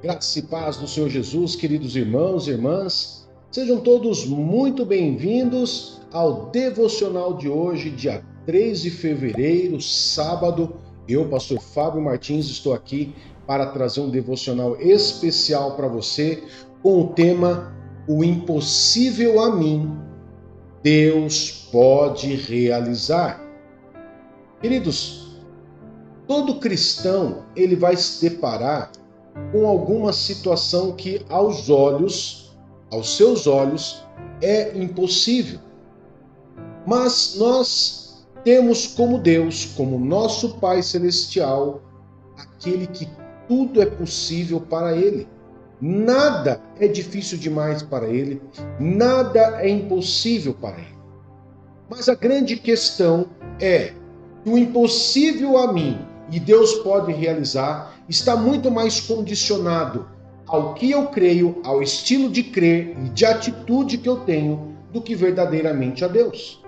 Graça e paz do Senhor Jesus, queridos irmãos e irmãs, sejam todos muito bem-vindos ao devocional de hoje, dia 3 de fevereiro, sábado. Eu, pastor Fábio Martins, estou aqui para trazer um devocional especial para você com o tema O Impossível a Mim, Deus pode realizar. Queridos, todo cristão ele vai se deparar com alguma situação que aos seus olhos, é impossível. Mas nós temos como Deus, como nosso Pai Celestial, aquele que tudo é possível para Ele. Nada é difícil demais para Ele, nada é impossível para Ele. Mas a grande questão é que o impossível a mim e Deus pode realizar está muito mais condicionado ao que eu creio, ao estilo de crer e de atitude que eu tenho, do que verdadeiramente a Deus.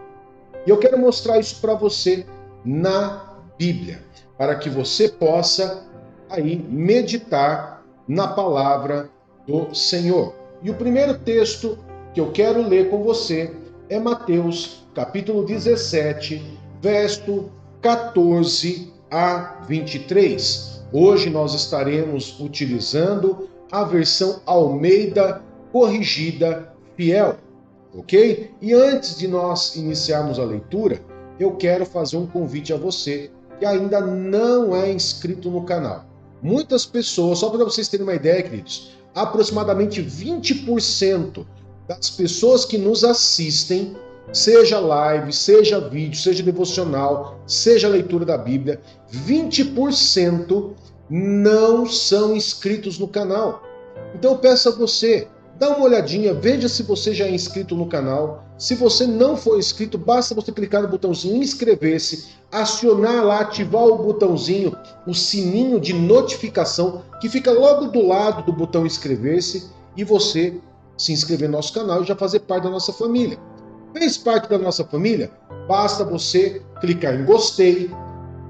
E eu quero mostrar isso para você na Bíblia, para que você possa aí meditar na palavra do Senhor. E o primeiro texto que eu quero ler com você é Mateus, capítulo 17, verso 14 a 23. Hoje nós estaremos utilizando a versão Almeida Corrigida Fiel, ok? E antes de nós iniciarmos a leitura, eu quero fazer um convite a você que ainda não é inscrito no canal. Muitas pessoas, só para vocês terem uma ideia, queridos, aproximadamente 20% das pessoas que nos assistem, seja live, seja vídeo, seja devocional, seja leitura da Bíblia, 20% não são inscritos no canal. Então eu peço a você, dá uma olhadinha, veja se você já é inscrito no canal. Se você não for inscrito, basta você clicar no botãozinho inscrever-se, acionar lá, ativar o botãozinho, o sininho de notificação, que fica logo do lado do botão inscrever-se, e você se inscrever no nosso canal e já fazer parte da nossa família. Fez parte da nossa família? Basta você clicar em gostei,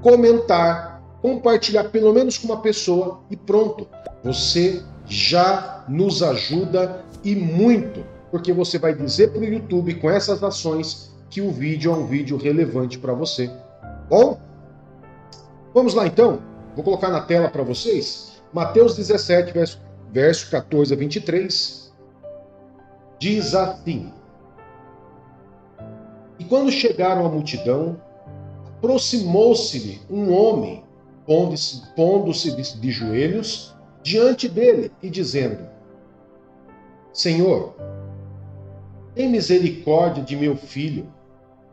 comentar, compartilhar pelo menos com uma pessoa e pronto. Você já nos ajuda e muito, porque você vai dizer para o YouTube com essas ações que o vídeo é um vídeo relevante para você. Bom, vamos lá então. Vou colocar na tela para vocês. Mateus 17, verso 14 a 23, diz assim: E quando chegaram à multidão, aproximou-se-lhe um homem, pondo-se de joelhos diante dele e dizendo: Senhor, tem misericórdia de meu filho,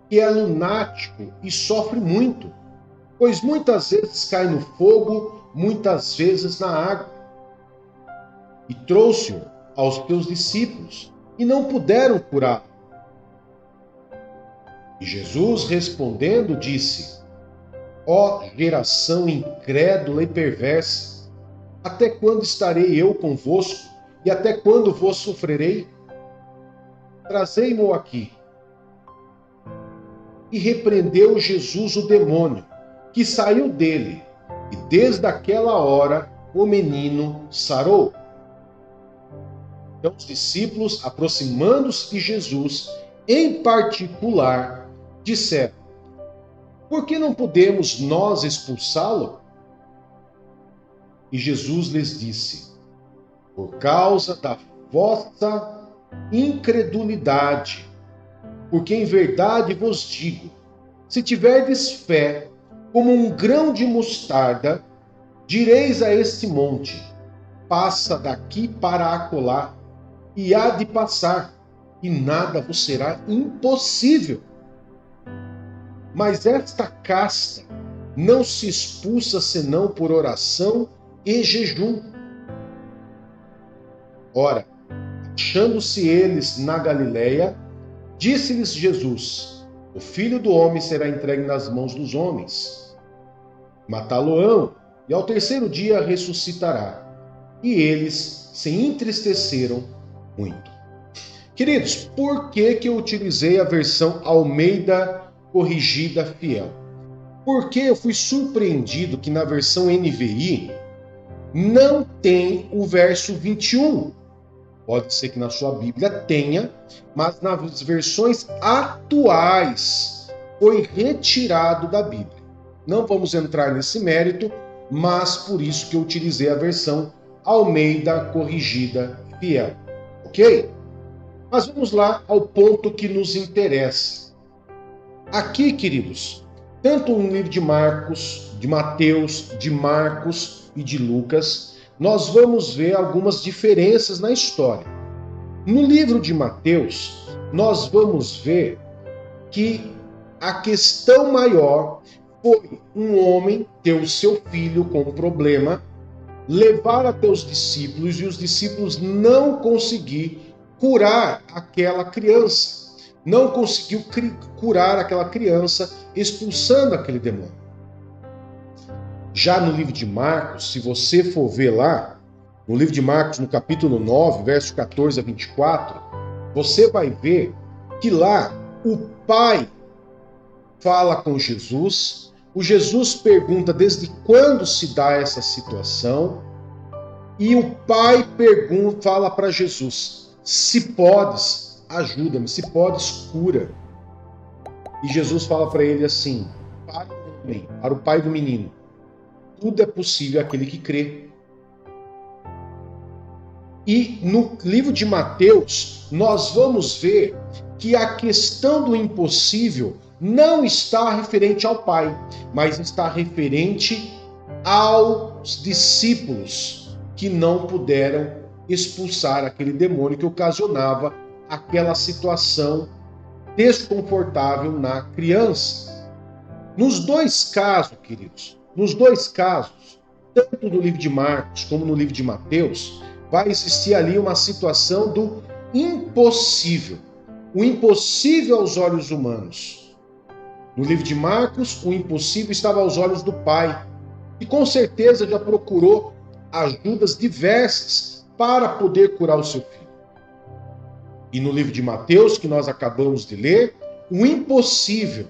que é lunático e sofre muito, pois muitas vezes cai no fogo, muitas vezes na água. E trouxe-o aos teus discípulos, e não puderam curá-lo. E Jesus, respondendo, disse: Ó geração incrédula e perversa, até quando estarei eu convosco? E até quando vos sofrerei? Trazei-mo aqui. E repreendeu Jesus o demônio, que saiu dele, e desde aquela hora o menino sarou. Então os discípulos, aproximando-se de Jesus, em particular, disseram: Por que não podemos nós expulsá-lo? E Jesus lhes disse: Por causa da vossa incredulidade. Porque em verdade vos digo, se tiverdes fé como um grão de mostarda, direis a este monte: passa daqui para acolá, e há de passar, e nada vos será impossível. Mas esta casta não se expulsa senão por oração e jejum. Ora, achando-se eles na Galileia, disse-lhes Jesus: O Filho do Homem será entregue nas mãos dos homens. Matá-lo-ão, e ao terceiro dia ressuscitará. E eles se entristeceram muito. Queridos, por que eu utilizei a versão Almeida Corrigida Fiel? Porque eu fui surpreendido que na versão NVI não tem o verso 21. Pode ser que na sua Bíblia tenha, mas nas versões atuais foi retirado da Bíblia. Não vamos entrar nesse mérito, mas por isso que eu utilizei a versão Almeida Corrigida Fiel. Ok? Mas vamos lá ao ponto que nos interessa. Aqui, queridos, tanto no livro de Marcos, de Mateus, de Marcos e de Lucas, nós vamos ver algumas diferenças na história. No livro de Mateus, nós vamos ver que a questão maior foi um homem ter o seu filho com um problema, levar até os discípulos e os discípulos não conseguir curar aquela criança. Não conseguiu curar aquela criança expulsando aquele demônio. Já no livro de Marcos, se você for ver lá, no livro de Marcos, no capítulo 9, versos 14 a 24, você vai ver que lá o pai fala com Jesus, o Jesus pergunta desde quando se dá essa situação, e o pai fala para Jesus, se podes, ajuda-me, se podes, cura. E Jesus fala para ele assim, para o pai do menino, tudo é possível àquele que crê. E no livro de Mateus, nós vamos ver que a questão do impossível não está referente ao Pai, mas está referente aos discípulos que não puderam expulsar aquele demônio que ocasionava aquela situação desconfortável na criança. Nos dois casos, queridos, tanto no livro de Marcos como no livro de Mateus, vai existir ali uma situação do impossível. O impossível aos olhos humanos. No livro de Marcos, o impossível estava aos olhos do Pai, e com certeza já procurou ajudas diversas para poder curar o seu filho. E no livro de Mateus, que nós acabamos de ler, o impossível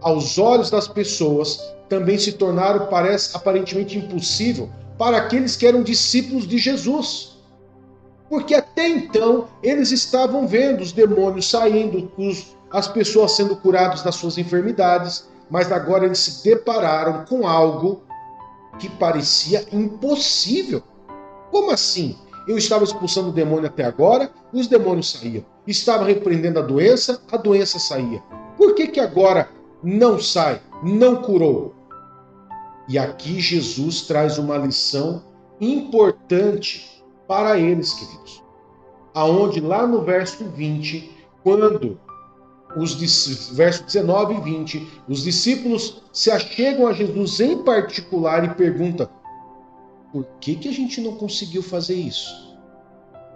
aos olhos das pessoas também se tornaram, parece, aparentemente impossível para aqueles que eram discípulos de Jesus. Porque até então eles estavam vendo os demônios saindo, as pessoas sendo curadas das suas enfermidades, mas agora eles se depararam com algo que parecia impossível. Como assim? Eu estava expulsando o demônio até agora, os demônios saíam. Estava repreendendo a doença saía. Por que agora não sai, não curou? E aqui Jesus traz uma lição importante para eles, queridos. Aonde lá no verso 20, quando verso 19 e 20, os discípulos se achegam a Jesus em particular e perguntam, por que a gente não conseguiu fazer isso?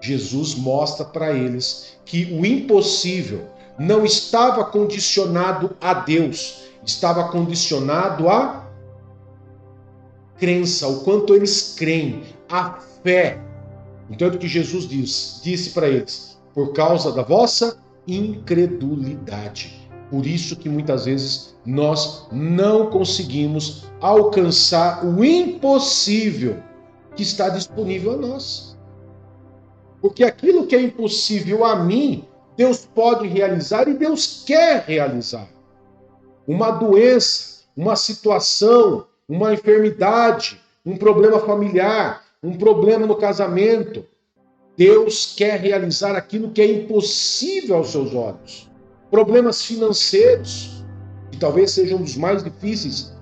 Jesus mostra para eles que o impossível não estava condicionado a Deus, estava condicionado à crença, o quanto eles creem, a fé. Então, o que Jesus disse para eles, por causa da vossa incredulidade. Por isso que muitas vezes nós não conseguimos alcançar o impossível que está disponível a nós. Porque aquilo que é impossível a mim, Deus pode realizar e Deus quer realizar. Uma doença, uma situação, uma enfermidade, um problema familiar, um problema no casamento. Deus quer realizar aquilo que é impossível aos seus olhos. Problemas financeiros, que talvez sejam um dos mais difíceis.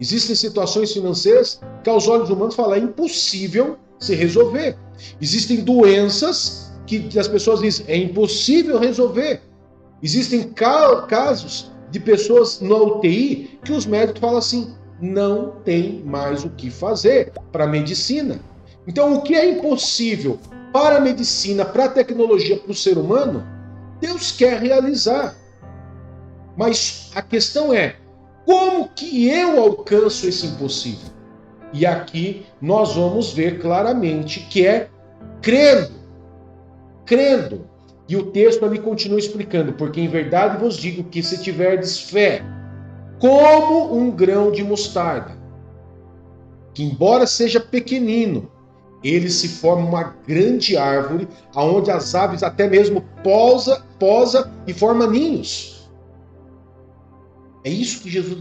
Existem situações financeiras que aos olhos humanos falam, é impossível se resolver. Existem doenças que as pessoas dizem, é impossível resolver. Existem casos de pessoas na UTI que os médicos falam assim, não tem mais o que fazer para a medicina. Então, o que é impossível para a medicina, para a tecnologia, para o ser humano, Deus quer realizar. Mas a questão é, como que eu alcanço esse impossível? E aqui nós vamos ver claramente que é crendo. Crendo. E o texto ali continua explicando, porque em verdade vos digo que se tiverdes fé, como um grão de mostarda, que embora seja pequenino, ele se forma uma grande árvore, aonde as aves até mesmo posa e forma ninhos. É isso que Jesus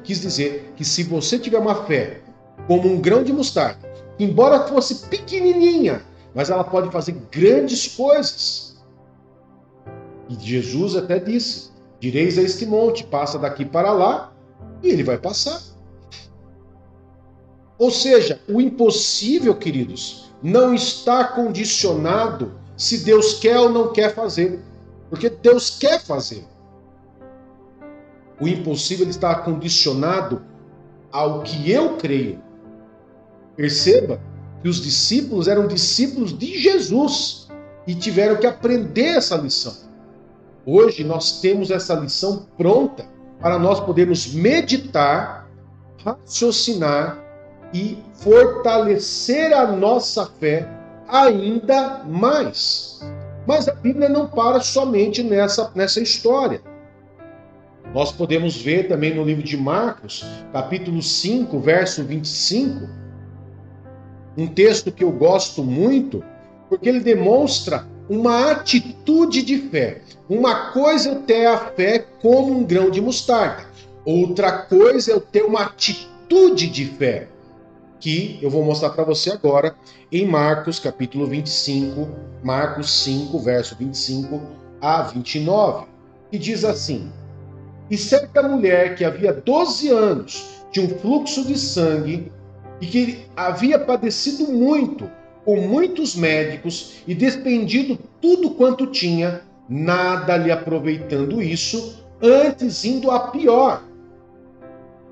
quis dizer, que se você tiver uma fé como um grão de mostarda, que embora fosse pequenininha, mas ela pode fazer grandes coisas. E Jesus até disse, direis a este monte, passa daqui para lá, e ele vai passar. Ou seja, o impossível, queridos, não está condicionado se Deus quer ou não quer fazer. Porque Deus quer fazer. O impossível está condicionado ao que eu creio. Perceba que os discípulos eram discípulos de Jesus e tiveram que aprender essa lição. Hoje nós temos essa lição pronta para nós podermos meditar, raciocinar e fortalecer a nossa fé ainda mais. Mas a Bíblia não para somente nessa história. Nós podemos ver também no livro de Marcos, capítulo 5, verso 25, um texto que eu gosto muito, porque ele demonstra uma atitude de fé. Uma coisa é eu ter a fé como um grão de mostarda, outra coisa é eu ter uma atitude de fé, que eu vou mostrar para você agora em Marcos, capítulo 25, Marcos 5, verso 25 a 29, que diz assim: E certa mulher que havia 12 anos de um fluxo de sangue e que havia padecido muito com muitos médicos e despendido tudo quanto tinha, nada lhe aproveitando isso, antes indo a pior.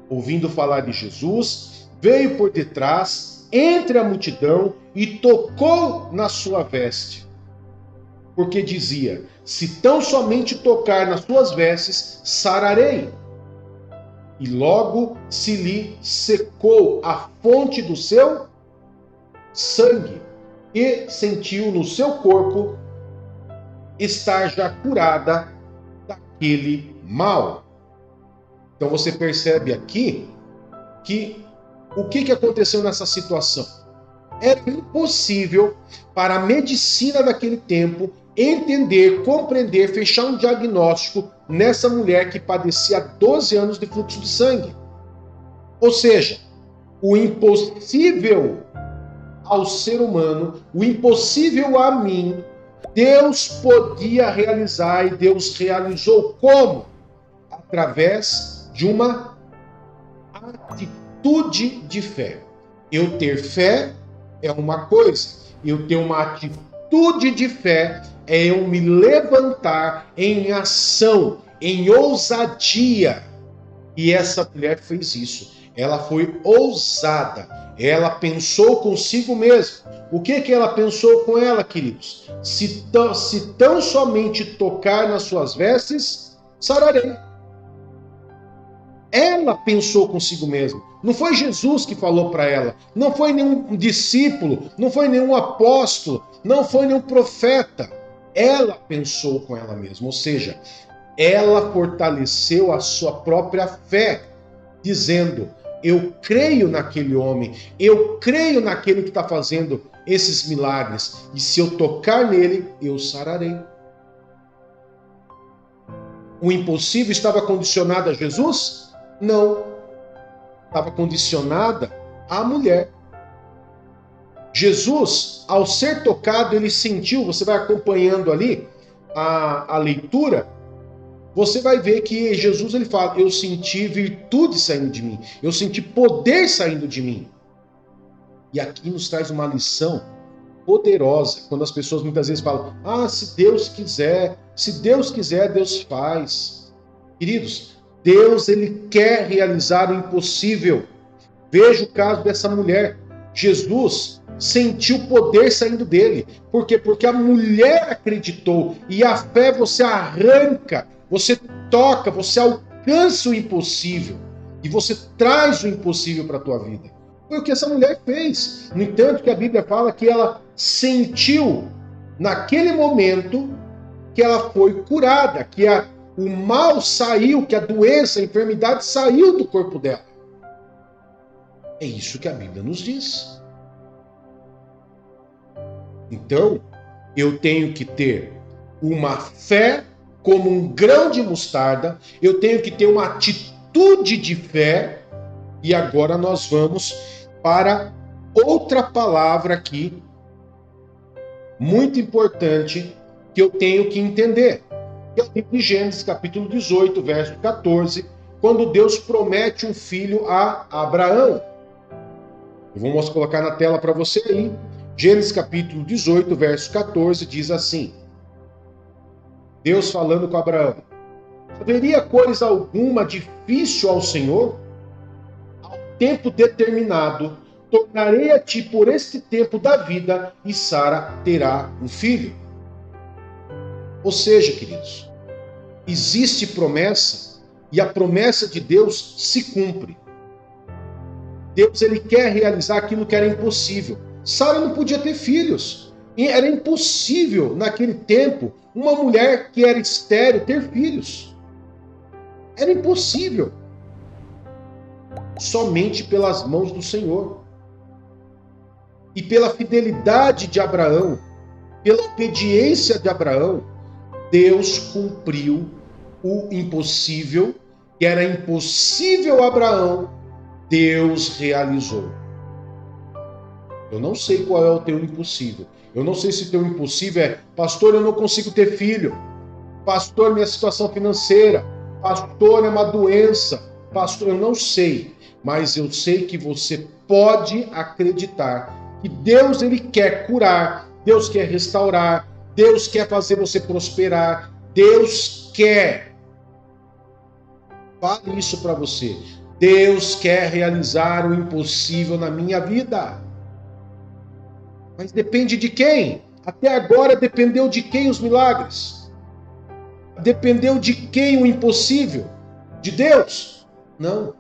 Ouvindo falar de Jesus, veio por detrás, entre a multidão, e tocou na sua veste. Porque dizia, se tão somente tocar nas suas vestes, sararei. E logo se lhe secou a fonte do seu sangue, e sentiu no seu corpo estar já curada daquele mal. Então você percebe aqui que o que aconteceu nessa situação? Era impossível para a medicina daquele tempo entender, compreender, fechar um diagnóstico nessa mulher que padecia 12 anos de fluxo de sangue. Ou seja, o impossível ao ser humano, o impossível a mim, Deus podia realizar, e Deus realizou como? Através de uma atitude de fé. Eu ter fé é uma coisa, eu ter uma atitude de fé é eu me levantar em ação, em ousadia. E essa mulher fez isso. Ela foi ousada. Ela pensou consigo mesma. O que ela pensou com ela, queridos? Se tão somente tocar nas suas vestes, sararei. Ela pensou consigo mesma. Não foi Jesus que falou para ela. Não foi nenhum discípulo. Não foi nenhum apóstolo. Não foi nenhum profeta. Ela pensou com ela mesma. Ou seja, ela fortaleceu a sua própria fé, dizendo, eu creio naquele homem. Eu creio naquele que está fazendo esses milagres. E se eu tocar nele, eu sararei. O impossível estava condicionado a Jesus? Não, estava condicionada à mulher. Jesus, ao ser tocado, ele sentiu, você vai acompanhando ali a leitura, você vai ver que Jesus ele fala, eu senti virtude saindo de mim, eu senti poder saindo de mim. E aqui nos traz uma lição poderosa, quando as pessoas muitas vezes falam, se Deus quiser, Deus faz. Queridos, Deus, ele quer realizar o impossível. Veja o caso dessa mulher. Jesus sentiu poder saindo dele. Por quê? Porque a mulher acreditou. E a fé você arranca, você toca, você alcança o impossível. E você traz o impossível para a tua vida. Foi o que essa mulher fez. No entanto, que a Bíblia fala que ela sentiu, naquele momento, que ela foi curada, que o mal saiu, que a doença, a enfermidade saiu do corpo dela. É isso que a Bíblia nos diz. Então, eu tenho que ter uma fé como um grão de mostarda, eu tenho que ter uma atitude de fé, e agora nós vamos para outra palavra aqui, muito importante, que eu tenho que entender. Que é o livro de Gênesis, capítulo 18, verso 14, quando Deus promete um filho a Abraão. Eu vou colocar na tela para você aí. Gênesis capítulo 18, verso 14, diz assim: Deus falando com Abraão: haveria coisa alguma difícil ao Senhor? Ao tempo determinado, tornarei a ti por este tempo da vida, e Sara terá um filho. Ou seja, queridos, existe promessa, e a promessa de Deus se cumpre. Deus, ele quer realizar aquilo que era impossível. Sara não podia ter filhos. E era impossível, naquele tempo, uma mulher que era estéril ter filhos. Era impossível. Somente pelas mãos do Senhor. E pela fidelidade de Abraão, pela obediência de Abraão, Deus cumpriu o impossível, que era impossível a Abraão, Deus realizou. Eu não sei qual é o teu impossível. Eu não sei se o teu impossível é: pastor, eu não consigo ter filho. Pastor, minha situação financeira. Pastor, é uma doença. Pastor, eu não sei. Mas eu sei que você pode acreditar que Deus, ele quer curar. Deus quer restaurar. Deus quer fazer você prosperar. Deus quer. Fale isso para você. Deus quer realizar o impossível na minha vida. Mas depende de quem? Até agora dependeu de quem os milagres? Dependeu de quem o impossível? De Deus? Não.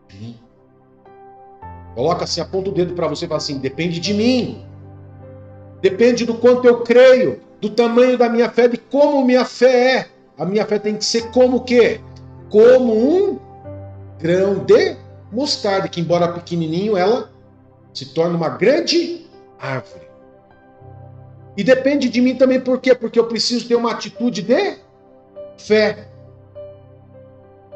De mim. Coloca assim, aponta o dedo para você e fala assim: depende de mim. Depende do quanto eu creio, do tamanho da minha fé, de como minha fé é. A minha fé tem que ser como o quê? Como um grão de mostarda, que embora pequenininho, ela se torna uma grande árvore. E depende de mim também, por quê? Porque eu preciso ter uma atitude de fé.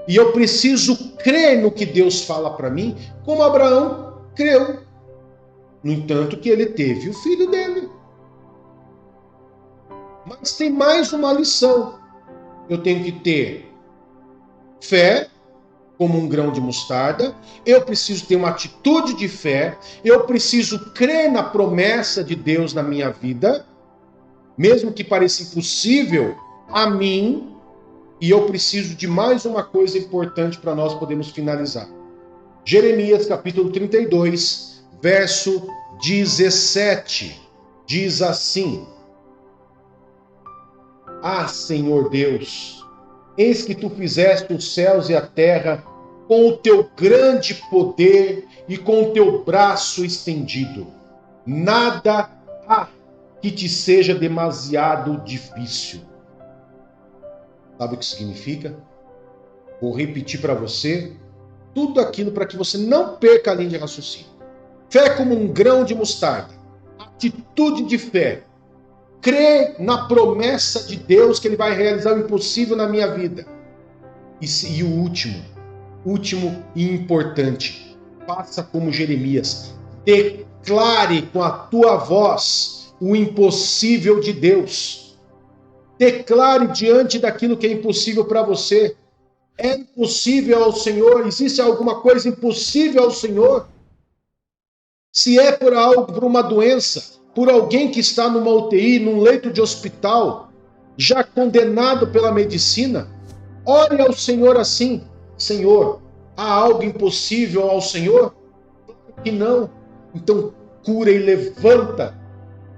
E eu preciso crer no que Deus fala para mim, como Abraão creu. No entanto, que ele teve o filho dele. Mas tem mais uma lição. Eu tenho que ter fé, como um grão de mostarda, eu preciso ter uma atitude de fé, eu preciso crer na promessa de Deus na minha vida, mesmo que pareça impossível a mim, e eu preciso de mais uma coisa importante para nós podermos finalizar. Jeremias capítulo 32, verso 17, diz assim: Ah, Senhor Deus, eis que tu fizeste os céus e a terra com o teu grande poder e com o teu braço estendido. Nada há que te seja demasiado difícil. Sabe o que significa? Vou repetir para você tudo aquilo para que você não perca a linha de raciocínio. Fé como um grão de mostarda. Atitude de fé. Crer na promessa de Deus que ele vai realizar o impossível na minha vida. E o último e importante, faça como Jeremias, declare com a tua voz o impossível de Deus. Declare diante daquilo que é impossível para você. É impossível ao Senhor? Existe alguma coisa impossível ao Senhor? Se é por algo, por uma doença, por alguém que está numa UTI, num leito de hospital, já condenado pela medicina, ore ao Senhor assim: Senhor, há algo impossível ao Senhor? Que não. Então cura e levanta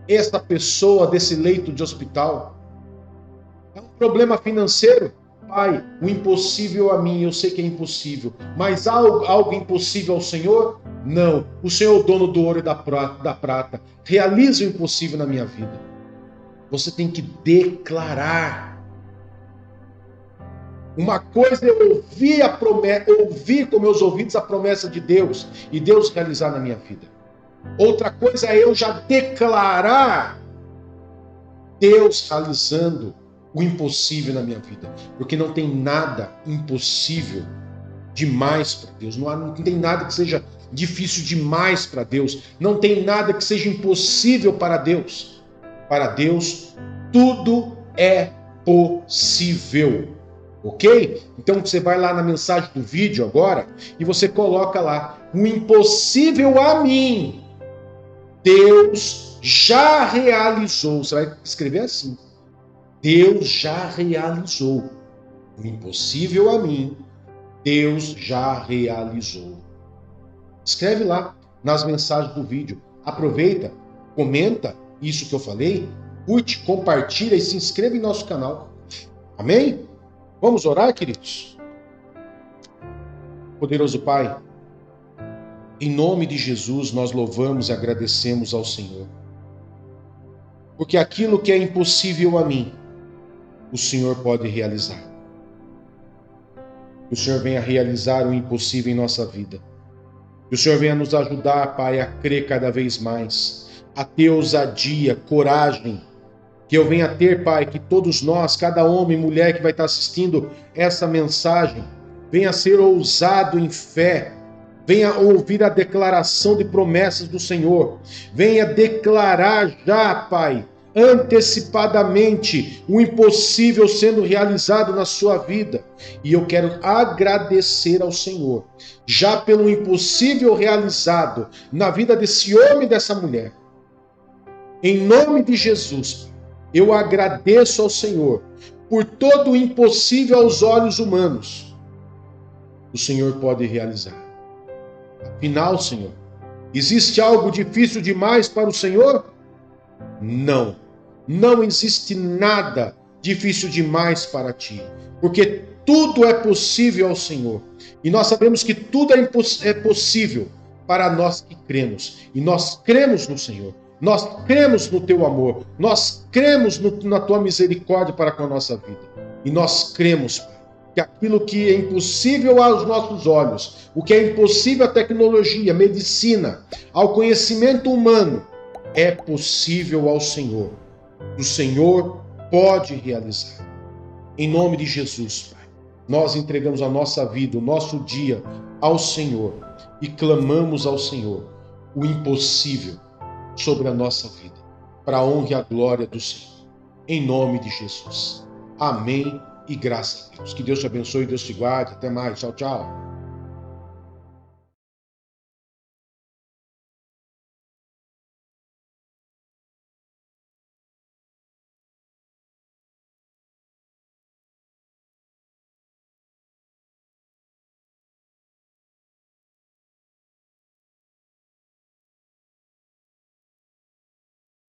esta pessoa desse leito de hospital. É um problema financeiro? Pai, o impossível a mim, eu sei que é impossível, mas há algo impossível ao Senhor? Não. O Senhor é o dono do ouro e da prata. Realiza o impossível na minha vida. Você tem que declarar. Uma coisa é ouvir com meus ouvidos a promessa de Deus e Deus realizar na minha vida. Outra coisa é eu já declarar Deus realizando o impossível na minha vida. Porque não tem nada impossível demais para Deus. Não tem nada que seja difícil demais para Deus. Não tem nada que seja impossível para Deus. Para Deus, tudo é possível. Ok? Então você vai lá na mensagem do vídeo agora e você coloca lá: o impossível a mim, Deus já realizou. Você vai escrever assim: Deus já realizou. O impossível a mim, Deus já realizou. Escreve lá nas mensagens do vídeo. Aproveita, comenta isso que eu falei, curte, compartilha e se inscreva em nosso canal. Amém? Vamos orar, queridos? Poderoso Pai, em nome de Jesus, nós louvamos e agradecemos ao Senhor. Porque aquilo que é impossível a mim, o Senhor pode realizar. Que o Senhor venha realizar o impossível em nossa vida. Que o Senhor venha nos ajudar, Pai, a crer cada vez mais, a ter ousadia, coragem. Que eu venha ter, Pai, que todos nós, cada homem e mulher que vai estar assistindo essa mensagem, venha ser ousado em fé, venha ouvir a declaração de promessas do Senhor, venha declarar já, Pai, antecipadamente o impossível sendo realizado na sua vida. E eu quero agradecer ao Senhor, já pelo impossível realizado na vida desse homem e dessa mulher. Em nome de Jesus, eu agradeço ao Senhor por todo o impossível aos olhos humanos. O Senhor pode realizar. Afinal, Senhor, existe algo difícil demais para o Senhor? Não. Não existe nada difícil demais para ti. Porque tudo é possível ao Senhor. E nós sabemos que tudo é possível para nós que cremos. E nós cremos no Senhor. Nós cremos no teu amor, nós cremos na tua misericórdia para com a nossa vida. E nós cremos, Pai, que aquilo que é impossível aos nossos olhos, o que é impossível à tecnologia, à medicina, ao conhecimento humano, é possível ao Senhor. O Senhor pode realizar. Em nome de Jesus, Pai, nós entregamos a nossa vida, o nosso dia ao Senhor e clamamos ao Senhor o impossível sobre a nossa vida, para a honra e a glória do Senhor. Em nome de Jesus. Amém e graças a Deus. Que Deus te abençoe e Deus te guarde. Até mais. Tchau, tchau.